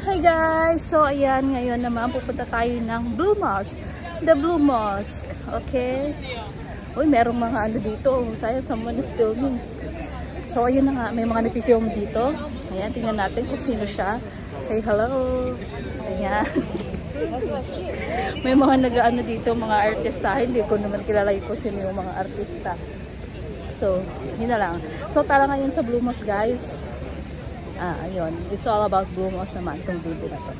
Hi guys! So ayan, ngayon naman pupunta tayo ng Blue Mosque. The Blue Mosque. Okay? Uy, merong mga ano dito. Sayang, someone is filming. So ayun na nga, may mga nagpi-film dito. Ayan, tingnan natin kung sino siya. Say hello. Ayan. May mga nag-ano dito, mga artista. Hindi ko naman kilala kung sino yung mga artista. So, yun na lang. So tara ngayon sa Blue Mosque guys. Ayun. It's all about Blue Mosque naman itong video na to.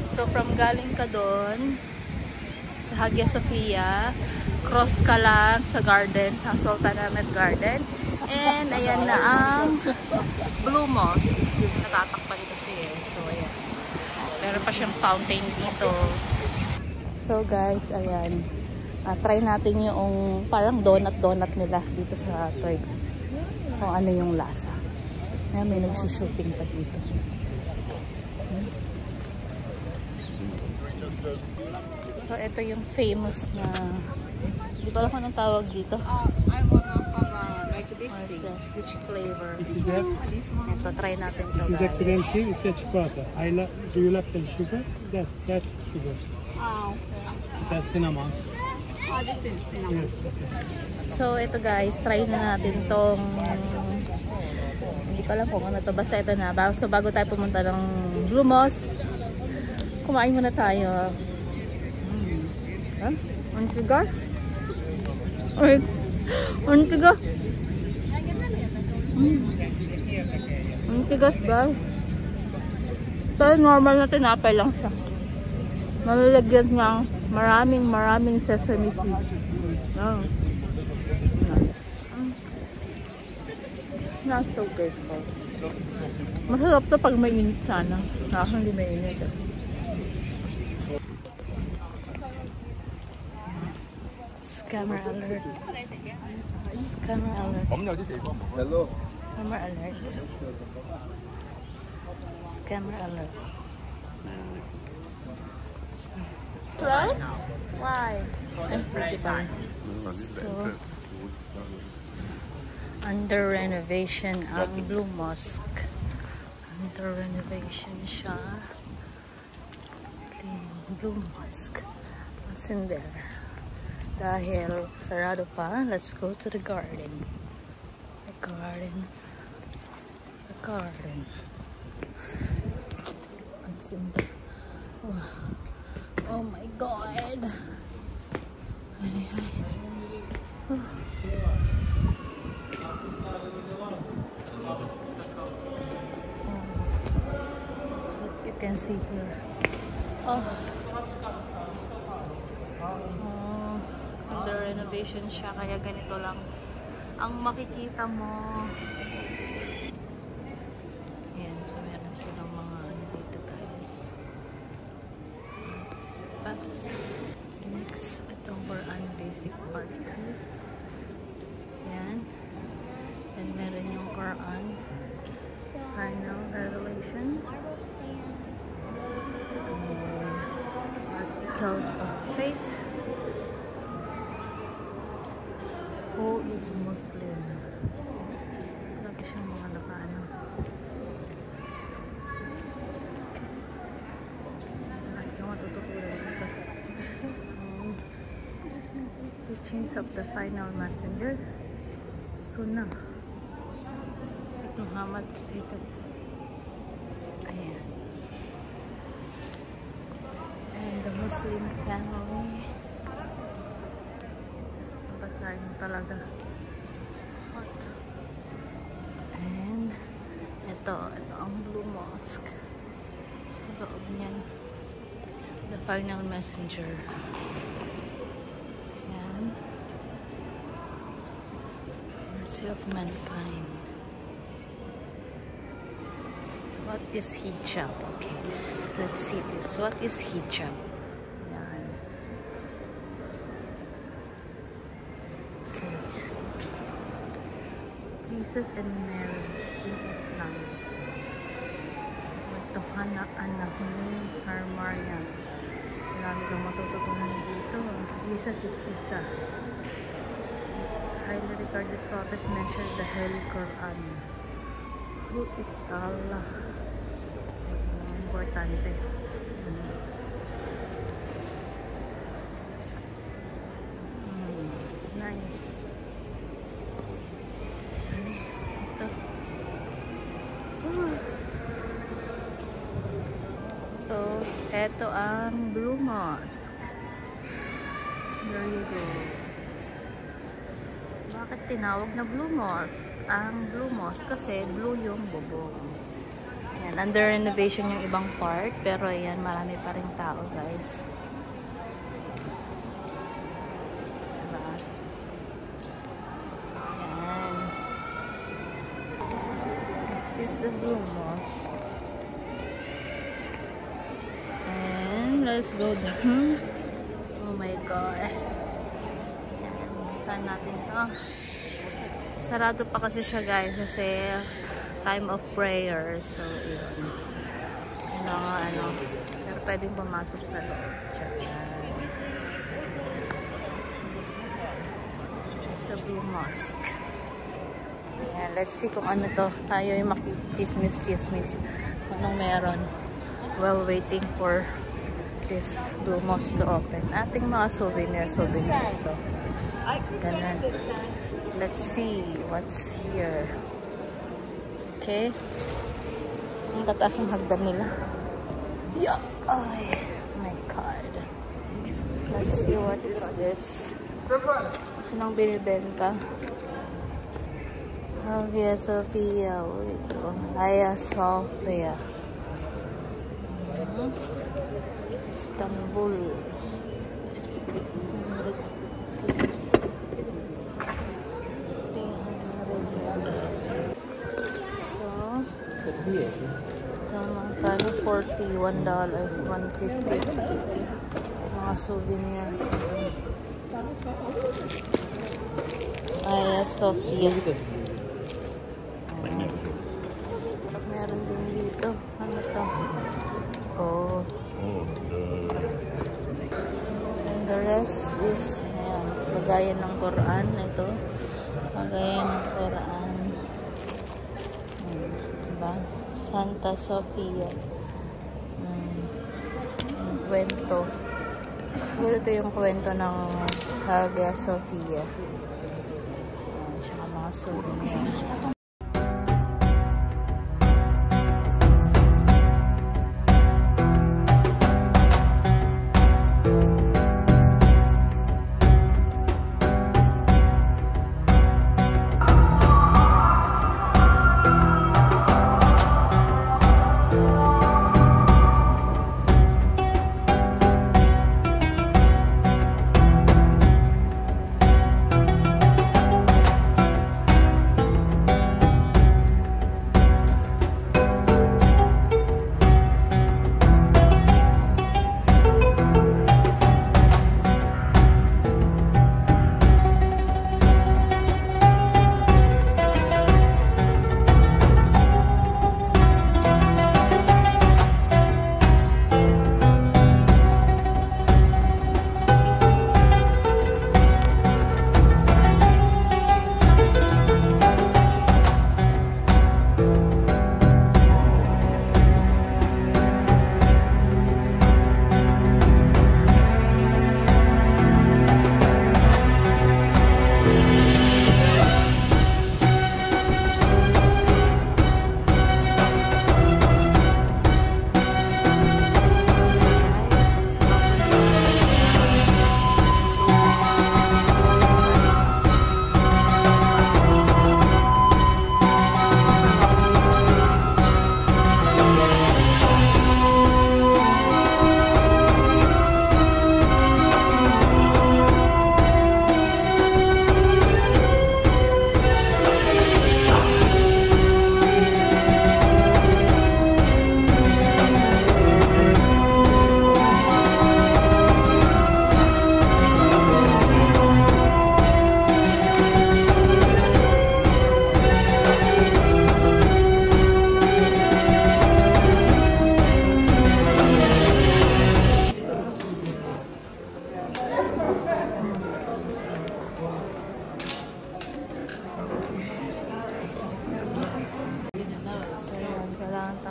So, from galing ka doon sa Hagia Sophia, cross ka lang sa garden, sa Sultan Ahmed Garden. And, ayan na ang Blue Mosque. Natatakpan kasi eh. So, ayan. Meron pa siyang fountain dito. So, guys, ayan. Try natin yung parang donut nila dito sa Turks. Kung ano yung lasa. Na may nagsushooting pa dito. So, ito yung famous na... Hindi ko alam kung anong tawag dito. I wanna have like this thing. Which flavor? Ito, try natin ito This is a cream guys. tea, it's a chocolate. Do you like the sugar? That's sugar. That's cinnamon. This is cinnamon. Yes, that's it. So, ito guys, try na natin tong... Hindi ko alam kung ano to. Basta ito na. So, bago tayo pumunta ng Blue Mosque, kumain muna tayo. Ang tigas? Ang tigas? Ang tigas ba? Pero normal na tinapay lang siya. Nalalagyan niya maraming sesame seeds. Not so grateful. Masarap to pag mainit sana. Hindi mainit. Scammer alert. Scammer alert. Hello. Scammer alert. Scammer alert. What? Why? So, under renovation ang Blue Mosque. Under renovation siya. Blue Mosque. What's in there? Dahil sarado pa, let's go to the garden. The garden. The garden. What's in there? Oh my God! That's what you can see here. Under renovation siya, kaya ganito lang ang makikita mo. Ayan, so meron silang mga ano dito guys. Next, itong Quran basic part 2. Ayan. Then meron yung Quran final revelation. Articles of faith. Who is Muslim? Lagi siyang mga nakaano. Teachings of the final messenger. Sunnah. Muhammad stated. Ayan. And the Muslim family. Basahin mo talaga. Hot. And ito ang Blue Mosque. Sa loob niyan. The final messenger. Mercy of mankind. What is hijab? Okay, let's see this. What is hijab? Yan. Okay. Jesus and Mary in Islam. Tuhan anak ni Maryam. Lagi kang matututunan dito. Jesus is Isa. Highly regarded prophets mentioned the Holy Quran. Who is Allah? Importante. Nice. Ito. So, eto ang Blue Mosque. There you go. Bakit tinawag na Blue Mosque? Ang Blue Mosque kasi blue yung bubong. Ayan, under renovation yung ibang part, pero ayan, marami pa rin tao, guys. Diba? Ayan. This is the Blue Mosque. And let's go down. Oh my God. Ayan, natin to. Sarado pa kasi siya, guys, kasi time of prayer. So, yun. Pero pwedeng pumasok sa loob. It's the Blue Mosque. Ayan, let's see kung ano to. Tayo yung makichismis-chismis. Anong meron? While waiting for this Blue Mosque to open. Ating mga souvenir ito. Ganun. Let's see what's here. Okay. Ang tataas ng hagdan nila. Yeah. Ay, my God. Let's see what is this. Sinong binibenta? Hagia Sophia. Hagia Sophia. Istanbul. 150. So, magkano? $41, $150. Mga souvenir. Hagia Sophia. Meron din dito. Ano to? Oh. And the rest is, ayan, lagayan ng Quran. Ito. Lagayan ng Quran. Diba? Santa Sofia. Kwento. Siguro ito yung kwento ng Hagia Sophia. Tsaka mga souvenir.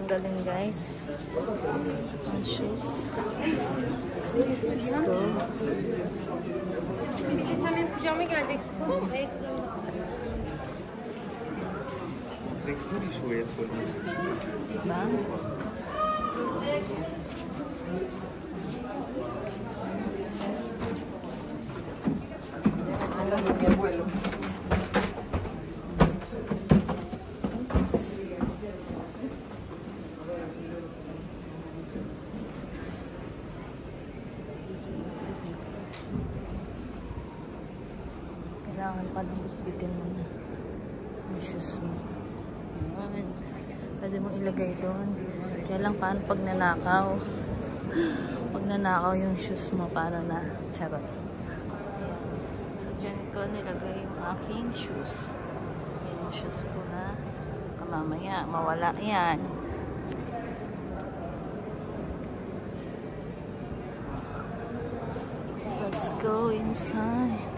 Ang galing guys. Ang shoes. Let's go. Diba? Oops. Kailangan pa nang bitbitin mo na ang shoes mo. Ayan. Pwede mong ilagay doon. Kaya lang paano pag nanakaw? Pag nanakaw yung shoes mo, paano na? Charot. Ayan. So, dyan ko nilagay yung aking shoes. Ayan yung shoes ko ha. Mamaya, mawala yan. Let's go inside.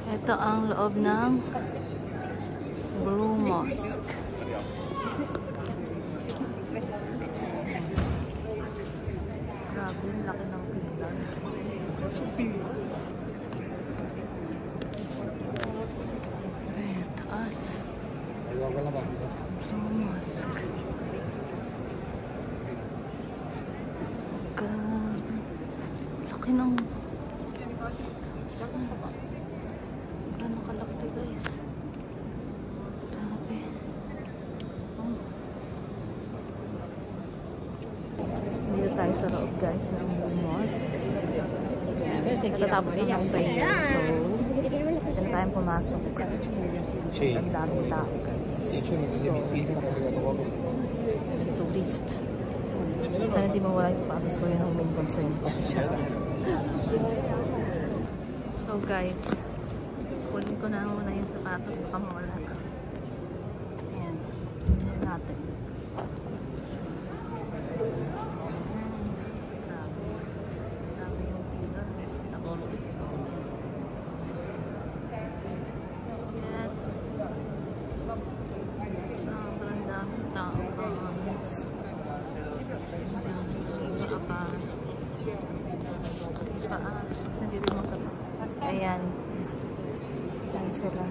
Ito ang loob ng Blue Mosque. Grabe, laki ng pila. Ayan, taas. Blue Mosque. Grabe. Laki ng... Saan? Gano'ng kalaki guys? Grabe. Oh. Dito tayo sa loob guys ng mosque. Natatapos na ng prayer. So, dyan tayo pumasok. Ang daming tao guys. So, tourist. Sana hindi mawala yung sapatos ko, yun ang main concern ko. So guys, kunin ko na muna yung sapatos, baka mawala. Ayan, tingnan natin. Grabe yung pila. Siyan. Sobrang daming tao guys. Kasi dito mo sa... Ayan. Ayan sila.